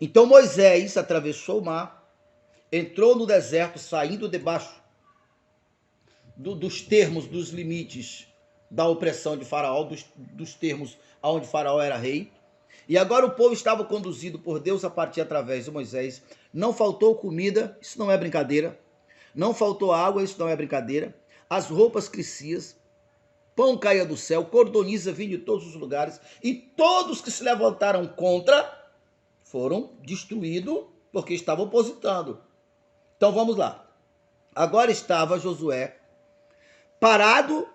Então Moisés atravessou o mar, entrou no deserto, saindo debaixo dos termos, dos limites da opressão de Faraó, dos termos onde Faraó era rei. E agora o povo estava conduzido por Deus a partir através de Moisés. Não faltou comida, isso não é brincadeira. Não faltou água, isso não é brincadeira. As roupas cresciam, pão caía do céu, cordoniza vinha de todos os lugares. E todos que se levantaram contra foram destruídos porque estavam opositando. Então vamos lá. Agora estava Josué parado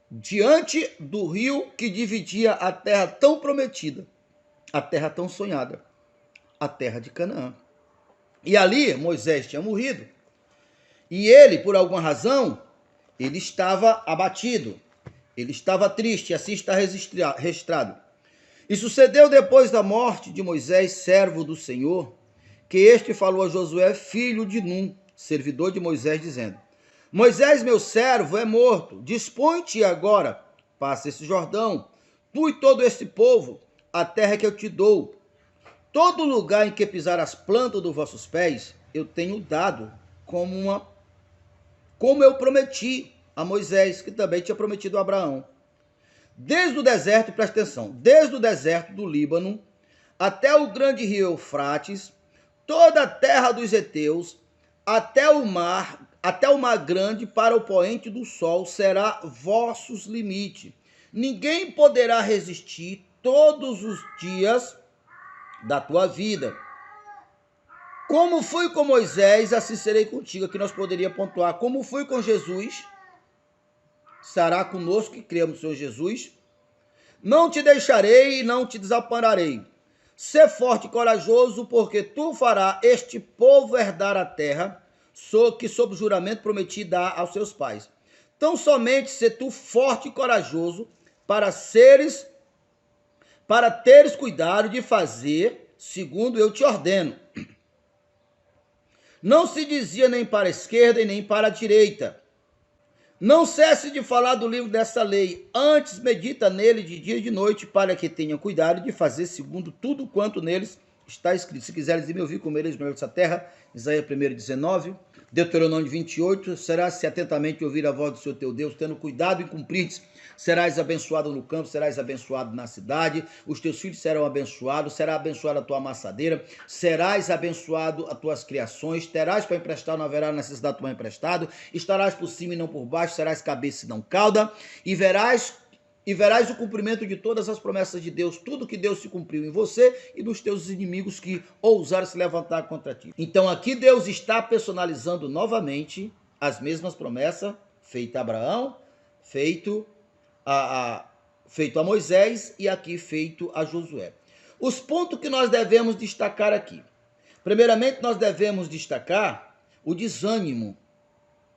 diante do rio que dividia a terra tão prometida, a terra tão sonhada, a terra de Canaã. E ali Moisés tinha morrido. E ele, por alguma razão, ele estava abatido, ele estava triste, assim está registrado. E sucedeu depois da morte de Moisés, servo do Senhor, que este falou a Josué, filho de Num, servidor de Moisés, dizendo: Moisés, meu servo, é morto. Dispõe-te agora, passa esse Jordão, tu e todo este povo, a terra que eu te dou. Todo lugar em que pisar as plantas dos vossos pés, eu tenho dado como eu prometi a Moisés, que também tinha prometido a Abraão. Desde o deserto, presta atenção, desde o deserto do Líbano até o grande rio Eufrates, toda a terra dos heteus, até o mar grande para o poente do sol será vossos limites. Ninguém poderá resistir todos os dias da tua vida. Como fui com Moisés, assim serei contigo. Aqui nós poderíamos pontuar. Como fui com Jesus, estará conosco que cremos no Senhor Jesus. Não te deixarei e não te desampararei. Sê forte e corajoso, porque tu farás este povo herdar a terra, que sob juramento prometi dar aos seus pais. Então somente se tu forte e corajoso para teres cuidado de fazer segundo eu te ordeno. Não se dizia nem para a esquerda e nem para a direita. Não cesse de falar do livro dessa lei, antes medita nele de dia e de noite, para que tenha cuidado de fazer segundo tudo quanto neles está escrito. Se quiseres me ouvir, comereis no meio dessa terra, Isaías 1:19, Deuteronômio 28, serás se atentamente ouvir a voz do Senhor teu Deus, tendo cuidado em cumprir, serás abençoado no campo, serás abençoado na cidade, os teus filhos serão abençoados, será abençoada a tua amassadeira, serás abençoado as tuas criações, terás para emprestar, não haverá necessidade de tomar emprestado, estarás por cima e não por baixo, serás cabeça e não cauda, e verás o cumprimento de todas as promessas de Deus, tudo que Deus se cumpriu em você e dos teus inimigos que ousaram se levantar contra ti. Então aqui Deus está personalizando novamente as mesmas promessas feitas a Abraão, feito a Moisés e aqui feito a Josué. Os pontos que nós devemos destacar aqui. Primeiramente, nós devemos destacar o desânimo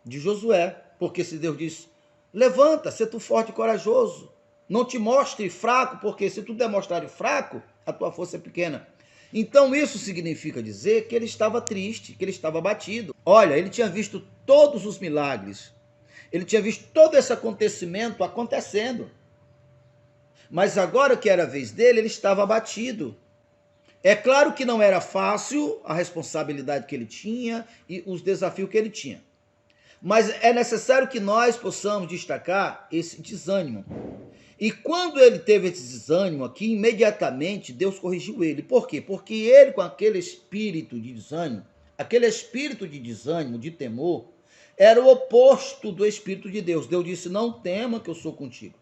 de Josué, porque se Deus diz, levanta, seja tu forte e corajoso, não te mostre fraco, porque se tu demonstrar fraco, a tua força é pequena. Então isso significa dizer que ele estava triste, que ele estava abatido. Olha, ele tinha visto todos os milagres, ele tinha visto todo esse acontecimento acontecendo. Mas agora que era a vez dele, ele estava abatido. É claro que não era fácil a responsabilidade que ele tinha e os desafios que ele tinha. Mas é necessário que nós possamos destacar esse desânimo. E quando ele teve esse desânimo aqui, imediatamente Deus corrigiu ele. Por quê? Porque ele, com aquele espírito de desânimo, de temor, era o oposto do Espírito de Deus. Deus disse, não tema que eu sou contigo.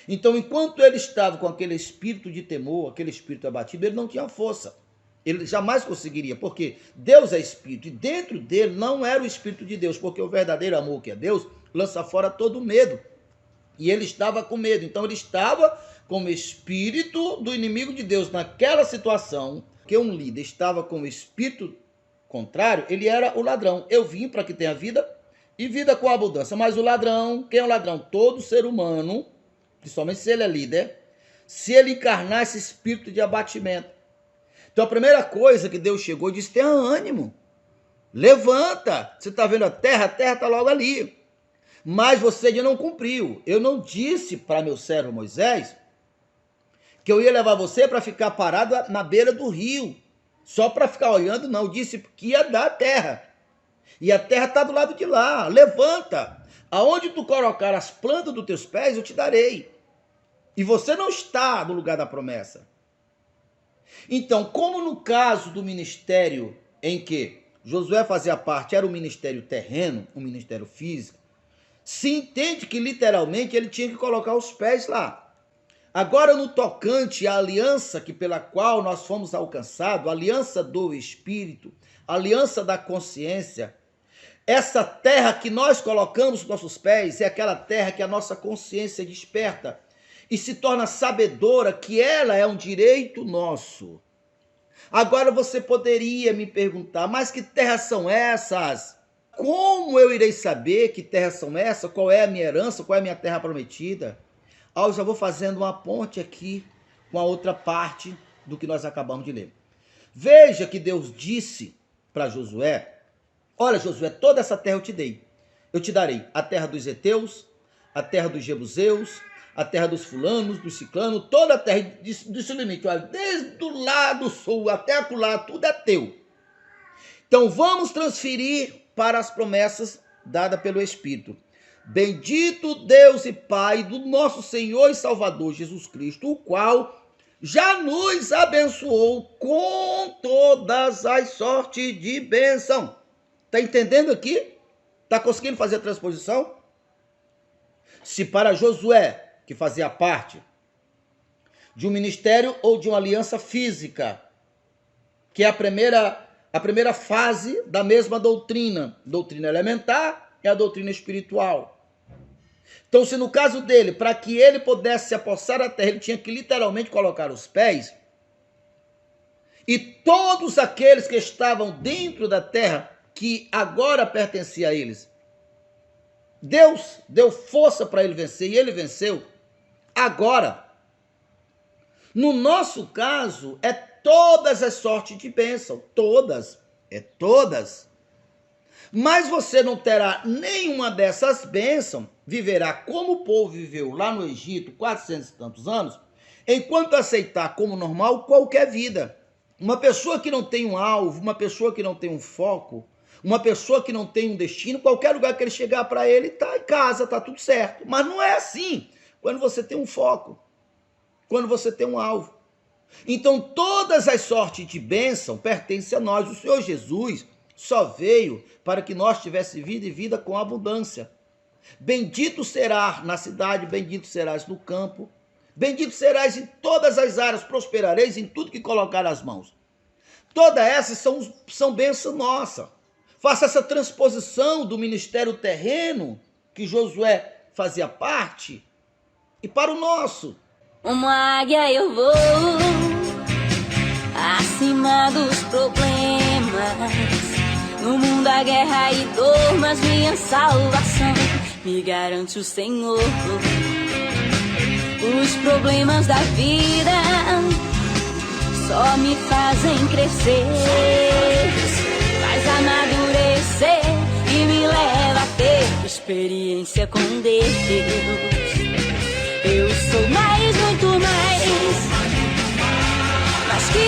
Então, enquanto ele estava com aquele espírito de temor, aquele espírito abatido, ele não tinha força. Ele jamais conseguiria, porque Deus é espírito, e dentro dele não era o espírito de Deus, porque o verdadeiro amor que é Deus, lança fora todo medo. E ele estava com medo, então ele estava com o espírito do inimigo de Deus. Naquela situação, que um líder estava com o espírito contrário, ele era o ladrão. Eu vim para que tenha vida, e vida com abundância. Mas o ladrão, quem é o ladrão? Todo ser humano, principalmente se ele é líder, se ele encarnar esse espírito de abatimento. Então a primeira coisa que Deus chegou e disse, tenha ânimo, levanta, você está vendo a terra está logo ali. Mas você ainda não cumpriu. Eu não disse para meu servo Moisés que eu ia levar você para ficar parado na beira do rio. Só para ficar olhando, não. Disse que ia dar a terra. E a terra está do lado de lá. Levanta. Aonde tu colocar as plantas dos teus pés, eu te darei. E você não está no lugar da promessa. Então, como no caso do ministério em que Josué fazia parte, era um ministério terreno, um ministério físico, se entende que literalmente ele tinha que colocar os pés lá. Agora, no tocante à aliança pela qual nós fomos alcançados, a aliança do Espírito, a aliança da consciência, essa terra que nós colocamos os nossos pés é aquela terra que a nossa consciência desperta e se torna sabedora que ela é um direito nosso. Agora você poderia me perguntar, mas que terras são essas? Como eu irei saber que terras são essas? Qual é a minha herança? Qual é a minha terra prometida? Eu já vou fazendo uma ponte aqui com a outra parte do que nós acabamos de ler. Veja que Deus disse para Josué, olha Josué, toda essa terra eu te dei. Eu te darei a terra dos heteus, a terra dos jebuseus, a terra dos fulanos, dos ciclanos, toda a terra desse limite. Olha, desde o lado sul até acolá, tudo é teu. Então vamos transferir para as promessas dadas pelo Espírito. Bendito Deus e Pai do nosso Senhor e Salvador Jesus Cristo, o qual já nos abençoou com todas as sortes de bênção. Está entendendo aqui? Está conseguindo fazer a transposição? Se para Josué, que fazia parte de um ministério ou de uma aliança física, que é a primeira fase da mesma doutrina elementar e a doutrina espiritual. Então, se no caso dele, para que ele pudesse se apossar da terra, ele tinha que literalmente colocar os pés, e todos aqueles que estavam dentro da terra, que agora pertencia a eles, Deus deu força para ele vencer, e ele venceu. Agora, no nosso caso, é todas as sortes de bênção, todas. Mas você não terá nenhuma dessas bênçãos, viverá como o povo viveu lá no Egito, 400 e tantos anos, enquanto aceitar como normal qualquer vida. Uma pessoa que não tem um alvo, uma pessoa que não tem um foco, uma pessoa que não tem um destino, qualquer lugar que ele chegar para ele, está em casa, está tudo certo. Mas não é assim quando você tem um foco, quando você tem um alvo. Então, todas as sortes de bênção pertencem a nós. O Senhor Jesus só veio para que nós tivéssemos vida e vida com abundância. Bendito serás na cidade, bendito serás no campo, bendito serás em todas as áreas, prosperareis em tudo que colocar as mãos. Todas essas são bênçãos nossas. Faça essa transposição do ministério terreno, que Josué fazia parte, e para o nosso. Uma águia eu vou acima dos problemas. No mundo da guerra e dor, mas minha salvação me garante o Senhor. Os problemas da vida só me fazem crescer, faz amadurecer e me leva a ter experiência com Deus. Eu sou mais, muito mais que